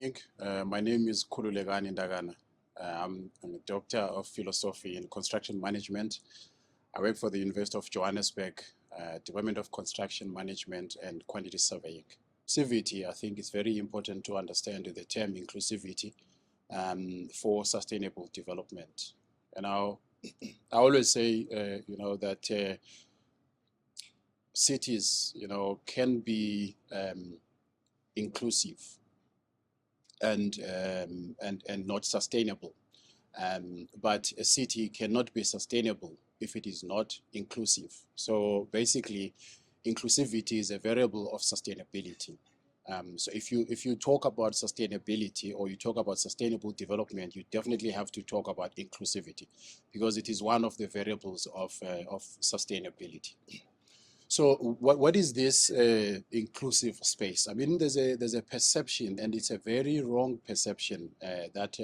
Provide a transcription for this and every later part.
My name is Khululekani Ntakana. I'm a doctor of philosophy in construction management. I work for the University of Johannesburg, Department of Construction Management and Quantity Surveying. Inclusivity, I think it's very important to understand the term inclusivity for sustainable development. And I always say, that cities, can be inclusive and not sustainable. But a city cannot be sustainable if it is not inclusive. So basically, inclusivity is a variable of sustainability. So if you talk about sustainability or you talk about sustainable development, you definitely have to talk about inclusivity because it is one of the variables of sustainability. So what is this inclusive space? I mean, there's a perception, and it's a very wrong perception that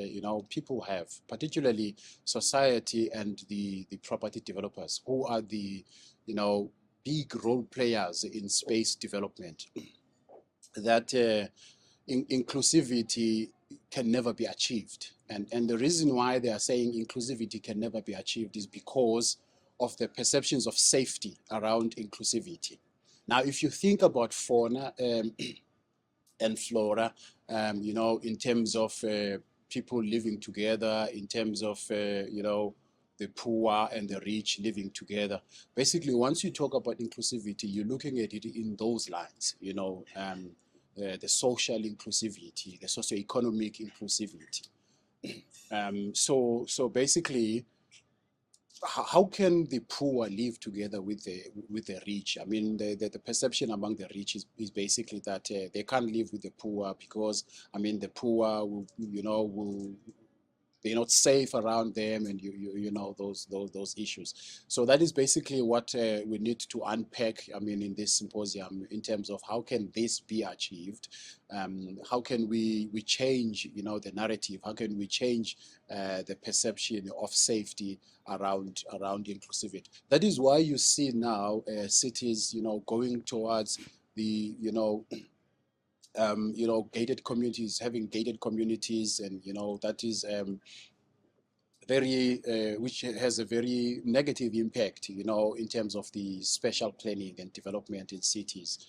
people have, particularly society and the property developers, who are the big role players in space development. That inclusivity can never be achieved, and the reason why they are saying inclusivity can never be achieved is because of the perceptions of safety around inclusivity. Now, if you think about fauna and flora, in terms of people living together, in terms of, the poor and the rich living together. Basically, once you talk about inclusivity, you're looking at it in those lines, the social inclusivity, the socio-economic inclusivity. So basically, how can the poor live together with the rich? I mean, the perception among the rich is basically that they can't live with the poor because, I mean, the poor will they're not safe around them, and those issues. So that is basically what we need to unpack, I mean, in this symposium, in terms of how can this be achieved. How can we change the narrative? How can we change the perception of safety around inclusivity? That is why you see now cities going towards the gated communities, having gated communities, and that is very which has a very negative impact, in terms of the spatial planning and development in cities.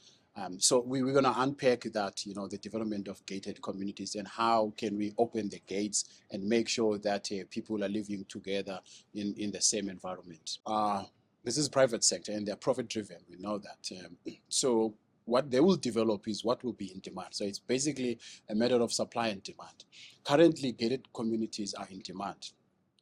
So we're going to unpack that, the development of gated communities and how can we open the gates and make sure that people are living together in the same environment. This is private sector and they're profit driven. We know that. So what they will develop is what will be in demand. So it's basically a matter of supply and demand. Currently, gated communities are in demand.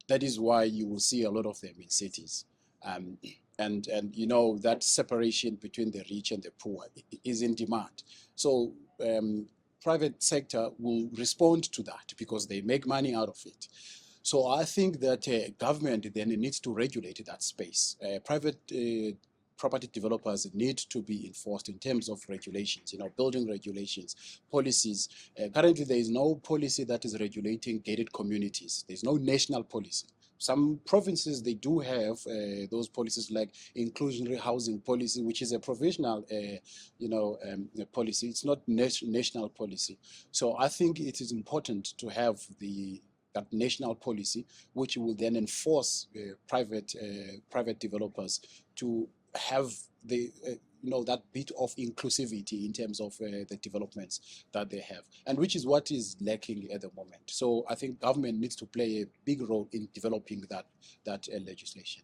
That is why you will see a lot of them in cities. And that separation between the rich and the poor is in demand. So private sector will respond to that because they make money out of it. So I think that government then needs to regulate that space. Private property developers need to be enforced in terms of regulations, building regulations, policies. Currently, there is no policy that is regulating gated communities. There's no national policy. Some provinces, they do have those policies like inclusionary housing policy, which is a provisional, policy. It's not national policy. So I think it is important to have that national policy, which will then enforce private developers to have the that bit of inclusivity in terms of the developments that they have, and which is what is lacking at the moment. So I think government needs to play a big role in developing that legislation.